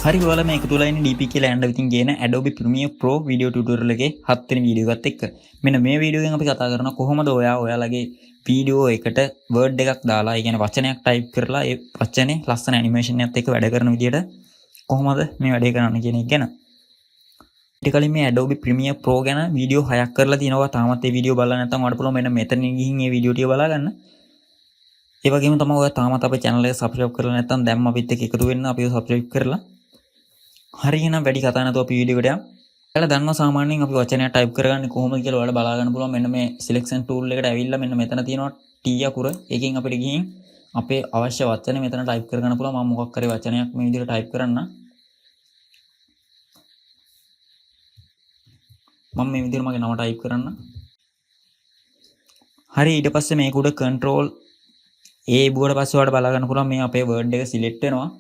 හරි ඔයාලා මේ එකතු වෙලා ඉන්නේ DPK Lander විසින් ගේන Adobe Premiere Pro video tutorial එකේ 7 වෙනි වීඩියෝ එකත් එක්ක. මෙන්න මේ වීඩියෝ එකෙන් අපි කතා කරනවා කොහොමද ඔයාලගේ වීඩියෝ එකට word එකක් දාලා, ඒ කියන්නේ වචනයක් type කරලා ඒ වචනේ ලස්සන animation එකත් එක්ක වැඩ කරන විදියට කොහොමද මේ වැඩේ කරන්න කියන එක ගැන. ඊට කලින් මේ Adobe Premiere Pro ගැන වීඩියෝ 6ක් කරලා තිනවා. තාමත් මේ වීඩියෝ බලලා නැත්නම් ඔයාලට පුළුවන් මෙන්න මෙතනින් ගිහින් මේ වීඩියෝ ටික බලා ගන්න. ඒ වගේම තමයි ඔයා තාමත් අපේ channel එක subscribe කරලා නැත්නම් දැම්ම අපිත් එක්ක එකතු වෙන්න අපිව subscribe කරලා. හරි එහෙනම් වැඩි කතා නැතුව අපි වීඩියෝ එකට යමු. ඔයාලා දන්නවා සාමාන්‍යයෙන් අපි වචනයක් type කරගන්නේ කොහොමද කියලා ඔයාලා බලා ගන්න පුළුවන්. මෙන්න මේ selection tool එකට ඇවිල්ලා මෙන්න මෙතන තියෙනවා T අකුර. ඒකෙන් අපිට ගිහින් අපේ අවශ්‍ය වචනේ මෙතන type කරගන්න පුළුවන්. මම මොකක් කරේ වචනයක් මේ විදිහට type කරන්න. මම මේ විදිහට මගේ නම type කරන්න. හරි ඊට පස්සේ මේක උඩ control A බුවට පස්සේ ඔයාලට බලා ගන්න පුළුවන් මේ අපේ word එක select වෙනවා.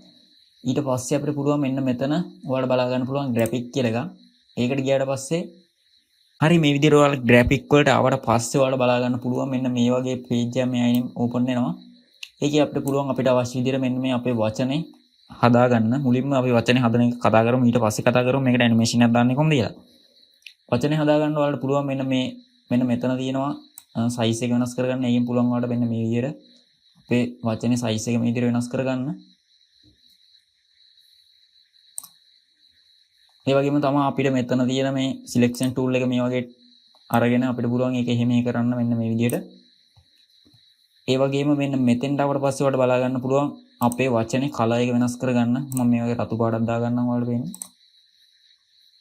ඊට පස්සේ අපිට පුළුවන් මෙන්න මෙතන ඔයාලට බලා ගන්න පුළුවන් graphic කියලා එකක්. ඒකට ගියාට පස්සේ හරි මේ විදිහට ඔයාලා graphic වලට ආවට පස්සේ ඔයාලට බලා ගන්න පුළුවන් මෙන්න මේ වගේ page එකක් මේ අයින් open වෙනවා. ඒකේ අපිට පුළුවන් අපිට අවශ්‍ය විදිහට මෙන්න මේ අපේ වචනේ හදා ගන්න. මුලින්ම අපි වචනේ හදන එක කතා කරමු. ඊට පස්සේ කතා කරමු මේකට animation එකක් දාන්නේ කොහොමද කියලා. වචනේ හදා ගන්න ඔයාලට පුළුවන් මෙන්න මෙතන තියෙනවා size එක වෙනස් කරගන්න. ඒකෙන් පුළුවන් ඔයාලට මෙන්න මේ විදිහට අපේ වචනේ size එක මේ විදිහට වෙනස් කරගන්න. ඒ වගේම තමයි අපිට මෙතන තියෙන මේ selection tool එක මේ වගේ අරගෙන අපිට පුළුවන් ඒක එහෙම කරන්න මෙන්න මේ විදිහට. ඒ වගේම මෙන්න මෙතෙන්ට ආවට පස්සේ ඔයාලට බලා ගන්න පුළුවන් අපේ වචනේ color එක වෙනස් කරගන්න. මම මේ වගේ රතු පාටක් දා ගන්නම් ඔයාලට පේන්නේ.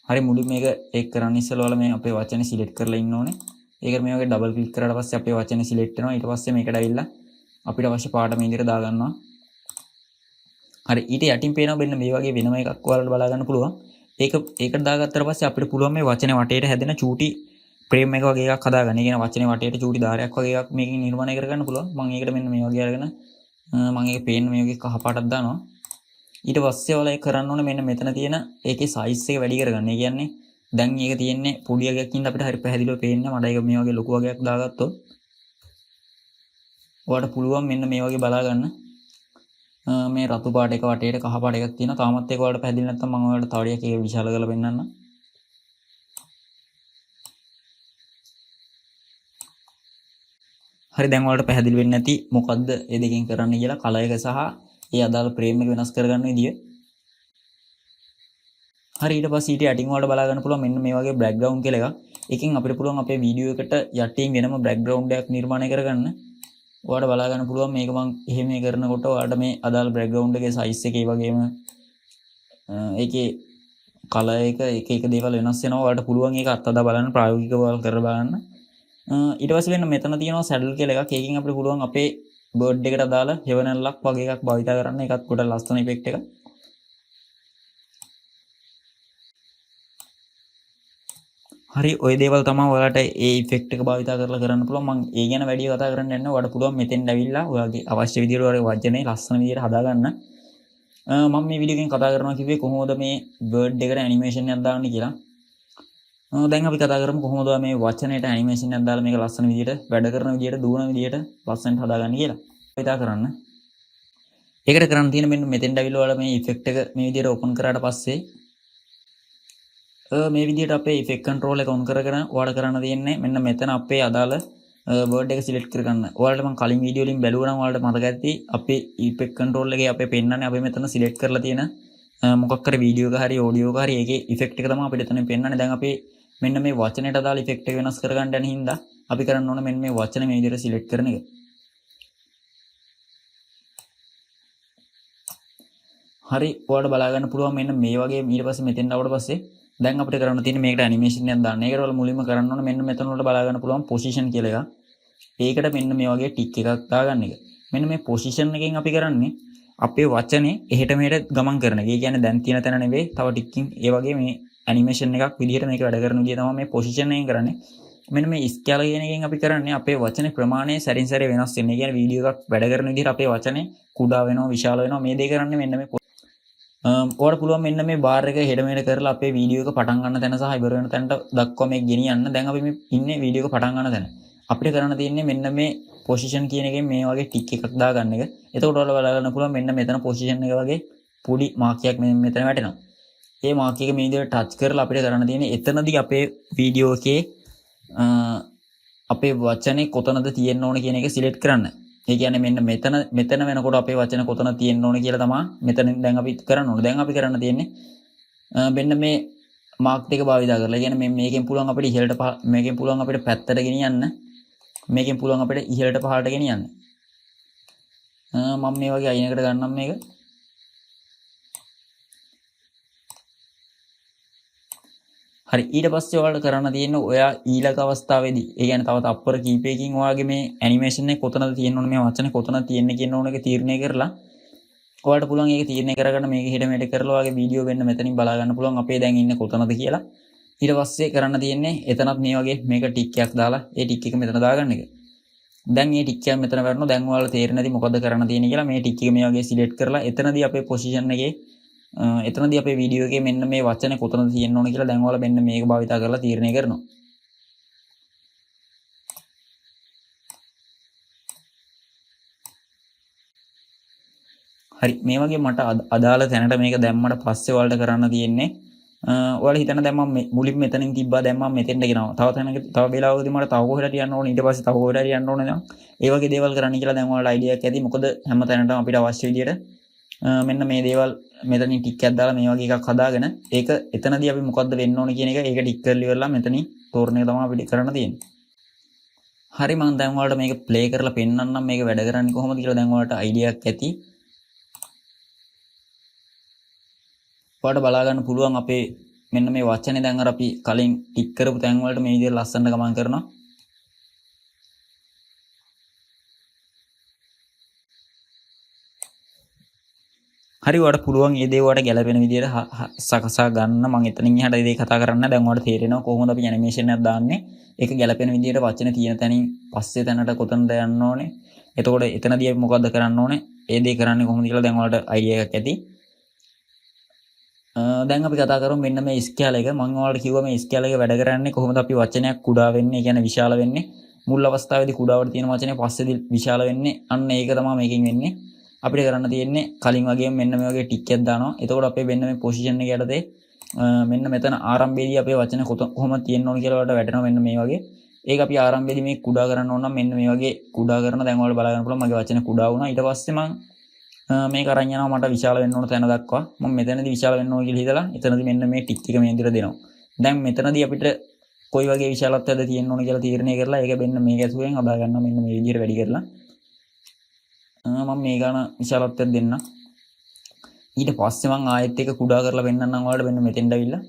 හරි මුලින් මේක ඒක කරන්න ඉස්සෙල්ලා ඔයාලා මේ අපේ වචනේ select කරලා ඉන්න ඕනේ. ඒකට මේ වගේ double click කරාට පස්සේ අපේ වචනේ select වෙනවා. ඊට පස්සේ මේකට ඇවිල්ලා අපිට අවශ්‍ය පාට මේ විදිහට දා ගන්නවා. හරි ඊට යටින් පේනවා මෙන්න මේ වගේ වෙනම එකක් ඔයාලට බලා ගන්න පුළුවන්. ඒකට දාගත්තට පස්සේ අපිට පුළුවන් මේ වචනේ වටේට හැදෙන චූටි ෆ්‍රේම් එක වගේ එකක් හදාගන්න. ඒ කියන්නේ වචනේ වටේට චූටි ධාරයක් වගේ එකක් මේකෙන් නිර්මාණය කරගන්න පුළුවන්. මම ඒකට මෙන්න මේ වගේ අරගෙන මම ඒක පේන්න මේ වගේ කහ පාටක් දානවා. ඊට පස්සේ ඔයාලා ඒක කරන්න ඕනේ මෙන්න මෙතන තියෙන ඒකේ size එක වැඩි කරගන්න. ඒ කියන්නේ දැන් මේක තියෙන්නේ පොඩි එකකින් ඉඳන් අපිට හරි පැහැදිලිව පේන්න. මට ඒක මේ වගේ ලොකු වගේක් දාගත්තොත් ඔයාලට පුළුවන් මෙන්න මේ වගේ බලා ගන්න. මේ රතු පාට එක වටේට කහ පාට එකක් තියෙනවා. තාමත් ඒක ඔයාලට පැහැදිලි නැත්නම් මම ඔයාලට තව ටිකක් ඒක විශාල කරලා පෙන්නන්නම්. හරි දැන් ඔයාලට පැහැදිලි වෙන්නේ නැති මොකද්ද මේ දෙකෙන් කරන්න කියලා කලර් එක සහ ඒ අදාළ ෆ්‍රේම් එක වෙනස් කරගන්න විදිය. හරි ඊට පස්සේ ඊට යටින් ඔයාලට බලා ගන්න පුළුවන් මෙන්න මේ වගේ බෑග්ග්‍රවුන්ඩ් කියලා එකක්. එකෙන් අපිට පුළුවන් අපේ වීඩියෝ එකට යටින් වෙනම බෑග්ග්‍රවුන්ඩ් එකක් නිර්මාණය කරගන්න. ඔයාලට බලා ගන්න පුළුවන් මේක මම එහෙම කරනකොට ඔයාලට මේ අදාළ බෑග්ග්‍රවුන්ඩ් එකේ size එක ඒ වගේම ඒකේ color එක එක දේවල් වෙනස් වෙනවා. ඔයාලට පුළුවන් ඒක අත්දැක බලන්න ප්‍රායෝගිකව ඔයාලා කරලා බලන්න. ඊට පස්සේ වෙන මෙතන තියෙනවා saddle කියලා එකක්. ඒකෙන් අපිට පුළුවන් අපේ bird එකට අදාළ හෙවණැල්ලක් වගේ එකක් භාවිත කරන්න. ඒකත් කොට ලස්සන effect එකක්. හරි ඔය දේවල් තමයි ඔයාලට ඒ ඉෆෙක්ට් එක භාවිත කරලා කරන්න පුළුවන්. මම ඒ ගැන වැඩි කතා කරන්න යන්නේ නැහැ. ඔයාලට පුළුවන් මෙතෙන් ඇවිල්ලා ඔයාගේ අවශ්‍ය විදිහට ඔයාගේ වචනේ ලස්සන විදිහට හදාගන්න. මම මේ වීඩියෝ එකෙන් කතා කරනවා කිව්වේ කොහොමද මේ වර්ඩ් එකට ඇනිමේෂන් එකක් දාන්නේ කියලා. දැන් අපි කතා කරමු කොහොමද මේ වචනේට ඇනිමේෂන් එකක් දාලා මේක ලස්සන විදිහට වැඩ කරන විදිහට දුවන විදිහට ලස්සනට හදාගන්න කියලා. හිතා කරන්න. ඒකට කරන්න තියෙන මෙන්න මෙතෙන්ට ඇවිල්ලා ඔයාලා මේ ඉෆෙක්ට් එක මේ විදිහට ඕපන් කරාට පස්සේ මේ විදිහට අපේ effect control එක on කරගෙන ඔයාලට කරන්න තියෙන්නේ මෙන්න මෙතන අපේ අදාළ word එක select කරගන්න. ඔයාලට මම කලින් වීඩියෝ වලින් බැලුවා නම් ඔයාලට මතක ඇති අපේ effect control එකේ අපේ පෙන්නන්නේ අපි මෙතන select කරලා තියෙන මොකක් හරි වීඩියෝ එක හරි ඔඩියෝ එක හරි ඒකේ effect එක තමයි අපිට එතනින් පෙන්නන්නේ. දැන් අපි මෙන්න මේ වචනයට අදාළ effect එක වෙනස් කරගන්න යන හින්දා අපි කරන්න ඕන මෙන්න මේ වචනේ මේ විදිහට select කරන එක. හරි ඔයාලට බලා ගන්න පුළුවන් මෙන්න මේ වගේ ඊට පස්සේ මෙතෙන් ආවට පස්සේ දැන් අපිට කරන්න තියෙන්නේ මේකට ඇනිමේෂන් එකක් දාන්න. ඒකට වල මුලින්ම කරන්න ඕන මෙන්න මෙතන වලට බලා ගන්න පුළුවන් පොසිෂන් කියලා එකක්. ඒකට මෙන්න මේ වගේ ටික් එකක් දාගන්න එක. මෙන්න මේ පොසිෂන් එකෙන් අපි කරන්නේ අපේ වචනේ එහෙට මෙහෙට ගමන් කරන එක. ඒ කියන්නේ දැන් තියෙන තැන නෙවෙයි තව ටිකකින් ඒ වගේ මේ ඇනිමේෂන් එකක් විදිහට මේක වැඩ කරන විදිය තමයි මේ පොසිෂන් එකෙන් කරන්නේ. මෙන්න මේ ස්කේල් කියන එකෙන් අපි කරන්නේ අපේ වචනේ ප්‍රමාණය සැරින් සැරේ වෙනස් වෙන. ඒ කියන්නේ වීඩියෝ එකක් වැඩ කරන විදිහට අපේ වචනේ කුඩා වෙනවා විශාල වෙනවා මේ දේ කරන්නේ මෙන්න මේ ඔයාලට පුළුවන් මෙන්න මේ බාර් එක හෙඩ මෙහෙඩ කරලා අපේ වීඩියෝ එක පටන් ගන්න තැන සහ ඉවර වෙන තැනට දක්වා මේක ගෙනියන්න. දැන් අපි මේ ඉන්නේ වීඩියෝ එක පටන් ගන්න තැන. අපිට කරන්න තියෙන්නේ මෙන්න මේ පොසිෂන් කියන එකෙන් මේ වගේ ටික් එකක් දාගන්න එක. එතකොට ඔයාලා බලා ගන්න පුළුවන් මෙන්න මෙතන පොසිෂන් එක වගේ පොඩි මාක් එකක් මෙතන වැටෙනවා. ඒ මාක් එක මේ විදිහට ටච් කරලා අපිට කරන්න තියෙන්නේ එතනදී අපේ වීඩියෝ එකේ අපේ වචනේ කොතනද තියෙන්න ඕන කියන එක සිලෙක්ට් කරන්න. ඒ කියන්නේ මෙතන වෙනකොට අපේ වචන කොතන තියෙන්න ඕන කියලා තමයි මෙතනින් දැන් අපි කරන්න ඕන. දැන් අපි කරන්න තියෙන්නේ මෙන්න මේ මාක් දෙක භාවිතා කරලා. ඒ කියන්නේ මේකෙන් පුළුවන් අපිට ඉහළට මේකෙන් පුළුවන් අපිට පැත්තට ගෙනියන්න. මේකෙන් පුළුවන් අපිට ඉහළට පහළට ගෙනියන්න. මම මේ වගේ අයිනකට ගන්නම් මේක. හරි ඊට පස්සේ ඔයාලට කරන්න තියෙන්නේ ඔයා ඊළඟ අවස්ථාවේදී ඒ කියන්නේ තව තප්පර කීපයකින් ඔයාගේ මේ ඇනිමේෂන් එක කොතනද තියෙන්න ඕනේ මේ වචනේ කොතනද තියෙන්නේ කියන ඕන එක තීරණය කරලා ඔයාලට පුළුවන් ඒක තීරණය කරගන්න මේක හිට මෙහෙට කරලා ඔයාගේ වීඩියෝ වෙන්න මෙතනින් බලා ගන්න පුළුවන් අපේ දැන් ඉන්නේ කොතනද කියලා. ඊට පස්සේ කරන්න තියෙන්නේ එතනත් මේ වගේ මේක ටික් එකක් දාලා ඒ ටික් එක මෙතන දාගන්න එක. දැන් මේ ටික් එක මෙතන වරනවා. දැන් ඔයාලට තේරෙන්නේ නැති මොකද්ද කරන්න තියෙන්නේ කියලා මේ ටික් එක මේ වගේ සිලෙක්ට් කරලා එතනදී අපේ පොසිෂන් එකේ එතනදී අපේ වීඩියෝ එකේ මෙන්න මේ වචනේ කොතනද තියෙන්න ඕන කියලා දැන් ඔයාලා මෙන්න මේක භාවිතා කරලා තීරණය කරනවා. හරි මේ වගේ මට අදාළ තැනට මේක දැම්මට පස්සේ ඔයාලට කරන්න තියෙන්නේ ඔයාලා හිතන දැන් මම මුලින් මෙතනින් තිබ්බා දැන් මම මෙතෙන්ට ගෙනවා. තව තැනක තව වෙලාවකදී මට තව කොහෙට යන්න ඕනේ ඊට පස්සේ තව කොහෙට යන්න ඕනේ නම් ඒ වගේ දේවල් කරන්න කියලා දැන් ඔයාලට අයිඩියා එකක් ඇති. මොකද හැම තැනටම අපිට අවශ්‍ය විදියට මෙන්න මේ දේවල් මෙතනින් ටික් එකක් දාලා මේ වගේ එකක් හදාගෙන ඒක එතනදී අපි මොකද්ද වෙන්න ඕනේ කියන එක ඒක ටික් කරලා ඉවරලා මෙතනින් තෝරන එක තමයි අපිට කරන්න තියෙන්නේ. හරි මම දැන් ඔයාලට මේක ප්ලේ කරලා පෙන්නන්නම් මේක වැඩ කරන්නේ කොහොමද කියලා දැන් ඔයාලට අයිඩියා එකක් ඇති. ඔයාලට බලා ගන්න පුළුවන් අපේ මෙන්න මේ වචනේ දැන් අර අපි කලින් ටික් කරපු තැන් වලට මේ විදිහට ලස්සනට ගමන් කරනවා. හරි ඔයාලට පුළුවන් මේ දේ ඔයාලට ගැලපෙන විදිහට සකසා ගන්න. මම එතනින් එහාට මේ දේ කතා කරන්න දැන් ඔයාලට තේරෙනවා කොහොමද අපි ඇනිමේෂන් එකක් දාන්නේ. ඒක ගැලපෙන විදිහට වචන තියෙන තැනින් පස්සේ තැනට කොතනද යන්න ඕනේ. එතකොට එතනදී අපි මොකද්ද කරන්න ඕනේ? ඒ දේ කරන්නේ කොහොමද කියලා දැන් ඔයාලට අයිඩියා එකක් ඇති. දැන් අපි කතා කරමු මෙන්න මේ ස්කේල් එක. මම ඔයාලට කිව්වා මේ ස්කේල් එක වැඩ කරන්නේ කොහොමද අපි වචනයක් කුඩා වෙන්නේ, ඒ කියන්නේ විශාල වෙන්නේ. මුල් අවස්ථාවේදී කුඩාවට තියෙන වචනේ පස්සේදී විශාල වෙන්නේ. අන්න ඒක තමයි මේකෙන් වෙන්නේ. අපිට කරන්න තියෙන්නේ කලින් වගේම මෙන්න මේ වගේ ටික් එකක් දානවා. එතකොට අපේ වෙන්න මේ පොසිෂන් එක යටතේ මෙන්න මෙතන ආරම්භයේදී අපේ වචන කොහොමද තියෙන්න ඕන කියලා වලට වැටෙනවා මෙන්න මේ වගේ. ඒක අපි ආරම්භයේදී මේ කුඩා කරන්න ඕන නම් මෙන්න මේ වගේ කුඩා කරන දැන් ඔයාලට බලා ගන්න පුළුවන් මගේ වචන කුඩා වුණා. ඊට පස්සේ මම මේක අරන් යනවා මට විශාල වෙන්න ඕන තැන දක්වා. මම මෙතනදී විශාල වෙන්න ඕන කියලා හිතලා එතනදී මෙන්න මේ ටික් එක මේ විදිහට දෙනවා. දැන් මෙතනදී අපිට කොයි වගේ විශාලත්වයක්ද තියෙන්න ඕන කියලා තීරණය කරලා ඒක මෙන්න මේක ඇතුලෙන් හදා ගන්නවා මෙන්න මේ විදිහට වැඩි කරලා. මම මේ ගාන විශාලත්වයක් දෙන්න. ඊට පස්සේ මම ආයෙත් එක කුඩා කරලා පෙන්නන්නම් ඔයාලට මෙන්න මෙතෙන්ට අවිල්ලා.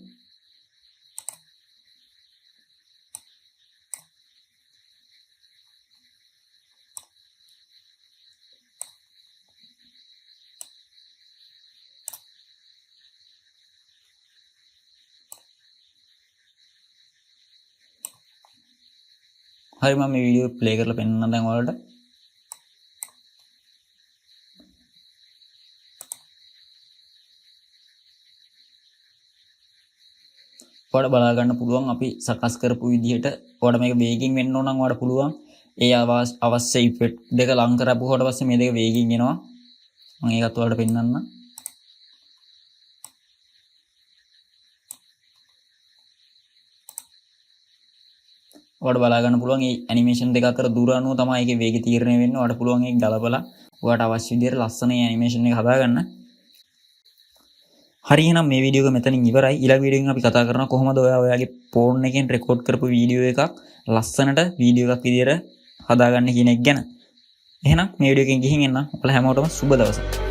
හරි මම මේ වීඩියෝ ප්ලේ කරලා පෙන්නන්නම් දැන් ඔයාලට. ඔයාලට බලා ගන්න පුළුවන් අපි සකස් කරපු විදිහට ඔයාලට මේක වේගින් වෙන්න ඕන නම් ඔයාලට පුළුවන් ඒ අවශ්‍ය ඉෆෙක්ට් දෙක ලං කරපුවාට පස්සේ මේ දෙක වේගින් එනවා. මම ඒකත් ඔයාලට පෙන්නන්න. ඔයාලට බලා ගන්න පුළුවන් මේ ඇනිමේෂන් දෙක අතර දුර අනුව තමයි ඒකේ වේගය තීරණය වෙන්නේ. ඔයාලට පුළුවන් ඒක ගලපලා ඔයාලට අවශ්‍ය විදිහට ලස්සන ඇනිමේෂන් එක හදාගන්න. හරි එහෙනම් මේ වීඩියෝ එක මෙතනින් ඉවරයි. ඊළඟ වීඩියෝ එකෙන් අපි කතා කරනවා කොහොමද ඔයාගේ ෆෝන් එකෙන් රෙකෝඩ් කරපු වීඩියෝ එකක් ලස්සනට වීඩියෝ එකක් විදියට හදාගන්න කියන එක ගැන. එහෙනම් මේ වීඩියෝ එකෙන් ගිහින් එන්න. ඔයාලා හැමෝටම සුබ දවසක්.